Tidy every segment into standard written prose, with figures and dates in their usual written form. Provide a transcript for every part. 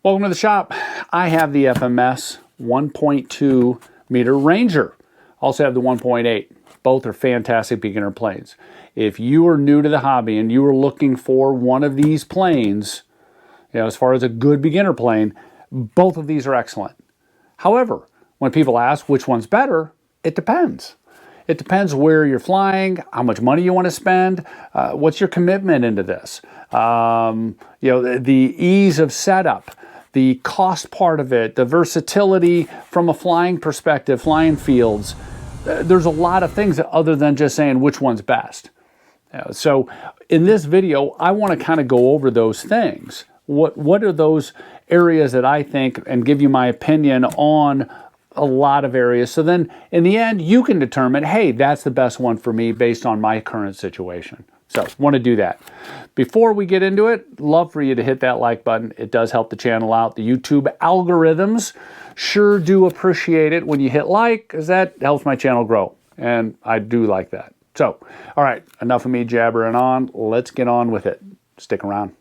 Welcome to the shop. I have the FMS 1.2 meter Ranger. Also have the 1.8. Both are fantastic beginner planes. If you are new to the hobby and you are looking for one of these planes, as far as a good beginner plane, both of these are excellent. However, when people ask which one's better, it depends. It depends where you're flying, how much money you want to spend, what's your commitment into this. The ease of setup, the cost part of it, the versatility from a flying perspective, flying fields. There's a lot of things other than just saying which one's best. So in this video, I want to kind of go over those things. What are those areas that I think, and give you my opinion on a lot of areas. So then in the end, you can determine, hey, that's the best one for me based on my current situation. So want to do that. Before we get into it, love for you to hit that like button. It does help the channel out. The YouTube algorithms sure do appreciate it when you hit like, because that helps my channel grow. And I do like that. So, all right, enough of me jabbering on. Let's get on with it. Stick around.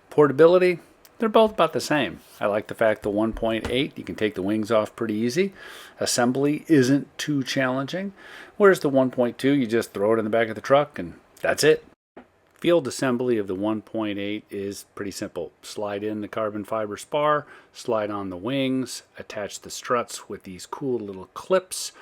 Portability. They're both about the same. I like the fact the 1.8, you can take the wings off pretty easy. Assembly isn't too challenging. Whereas the 1.2, you just throw it in the back of the truck and that's it. Field assembly of the 1.8 is pretty simple. Slide in the carbon fiber spar, slide on the wings, attach the struts with these cool little clips,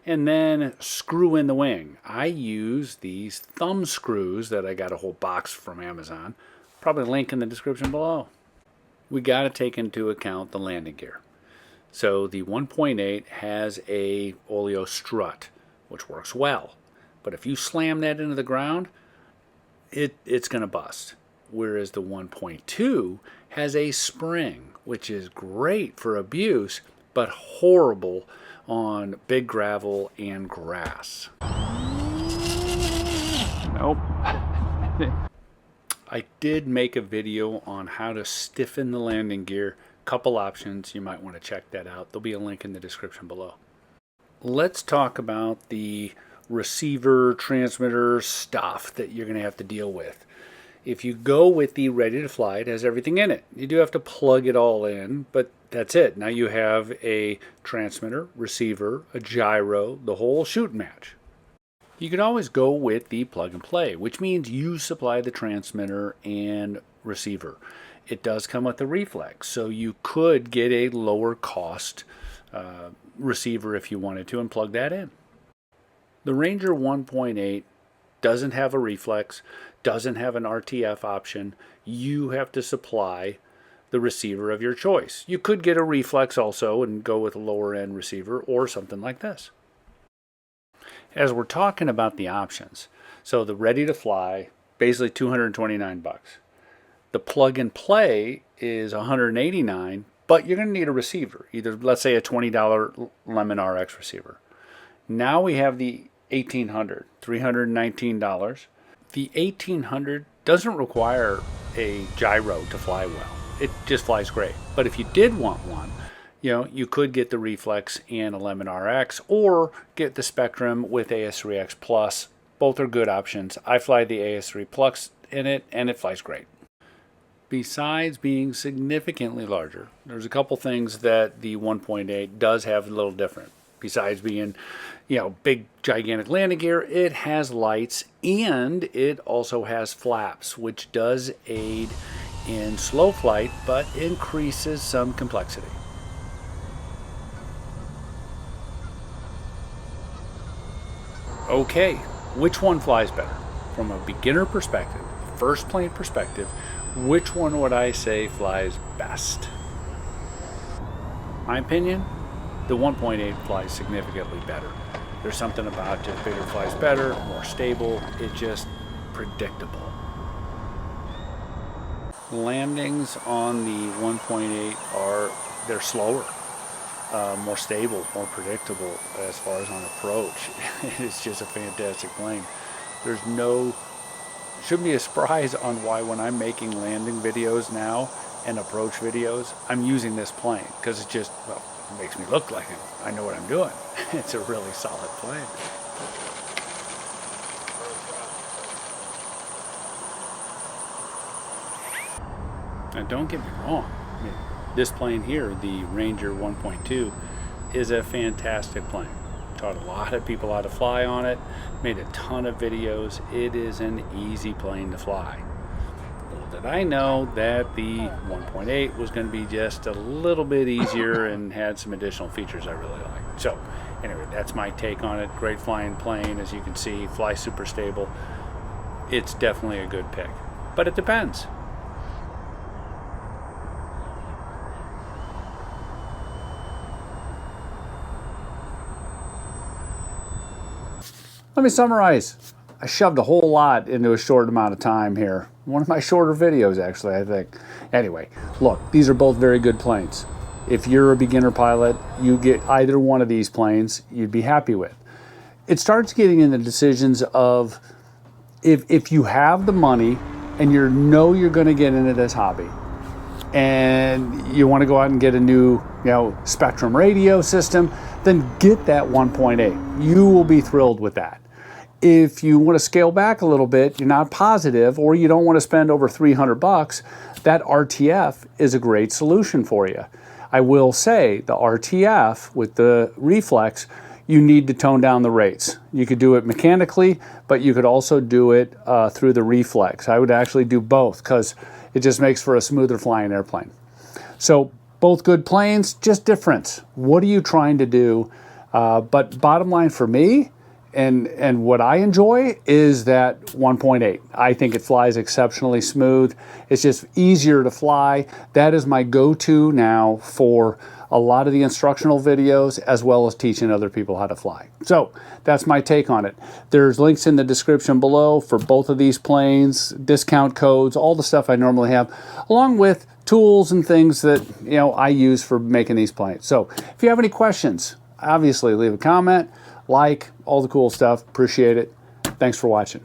and then screw in the wing. I use these thumb screws that I got a whole box from Amazon. Probably link in the description below. We got to take into account the landing gear. So the 1.8 has a oleo strut, which works well. But if you slam that into the ground, it's going to bust. Whereas the 1.2 has a spring, which is great for abuse, but horrible on big gravel and grass. Nope. I did make a video on how to stiffen the landing gear. Couple options, you might want to check that out. There'll be a link in the description below. Let's talk about the receiver, transmitter stuff that you're going to have to deal with. If you go with the Ready to Fly, it has everything in it. You do have to plug it all in, but that's it. Now you have a transmitter, receiver, a gyro, the whole shoot match. You could always go with the plug and play, which means you supply the transmitter and receiver. It does come with a reflex, so you could get a lower cost receiver if you wanted to and plug that in. The Ranger 1.8 doesn't have a reflex, doesn't have an RTF option. You have to supply the receiver of your choice. You could get a reflex also and go with a lower end receiver or something like this. As we're talking about the options, so the Ready to Fly, basically $229. The plug and play is $189, but you're going to need a receiver, either let's say a $20 Lemon RX receiver. Now we have the 1800, $319. The 1800 doesn't require a gyro to fly well. It just flies great. But if you did want one, you could get the reflex and a Lemon RX or get the Spectrum with AS3X Plus. Both are good options. I fly the AS3 Plus in it and it flies great. Besides being significantly larger, there's a couple things that the 1.8 does have a little different. Besides being, big gigantic landing gear, it has lights and it also has flaps, which does aid in slow flight but increases some complexity. Okay, which one flies better? From a beginner perspective, first plane perspective, which one would I say flies best? My opinion, the 1.8 flies significantly better. There's something about just bigger flies better, more stable, it's just predictable. Landings on the 1.8 they're slower. More stable, more predictable as far as on approach. It's just a fantastic plane. Shouldn't be a surprise on why when I'm making landing videos now and approach videos, I'm using this plane because it makes me look like I know what I'm doing. It's a really solid plane. Now don't get me wrong. This plane here, the Ranger 1.2, is a fantastic plane. Taught a lot of people how to fly on it, made a ton of videos. It is an easy plane to fly. Little did I know that the 1.8 was going to be just a little bit easier and had some additional features I really like. So anyway, that's my take on it. Great flying plane, as you can see, flies super stable. It's definitely a good pick, but it depends. Let me summarize. I shoved a whole lot into a short amount of time here. One of my shorter videos, actually, I think. Anyway, look, these are both very good planes. If you're a beginner pilot, you get either one of these planes, you'd be happy with. It starts getting into decisions of if you have the money and you know you're going to get into this hobby, and you want to go out and get a new, Spectrum radio system, then get that 1.8. You will be thrilled with that. If you want to scale back a little bit, you're not positive, or you don't want to spend over $300, that RTF is a great solution for you. I will say the RTF with the reflex, you need to tone down the rates. You could do it mechanically, but you could also do it through the reflex. I would actually do both because it just makes for a smoother flying airplane. So both good planes, just different. What are you trying to do? But bottom line for me, and what I enjoy is that 1.8. I think it flies exceptionally smooth. It's just easier to fly. That is my go-to now for a lot of the instructional videos, as well as teaching other people how to fly. So that's my take on it. There's links in the description below for both of these planes, discount codes, all the stuff I normally have, along with tools and things that I use for making these planes. So if you have any questions, obviously leave a comment, like, all the cool stuff. Appreciate it. Thanks for watching.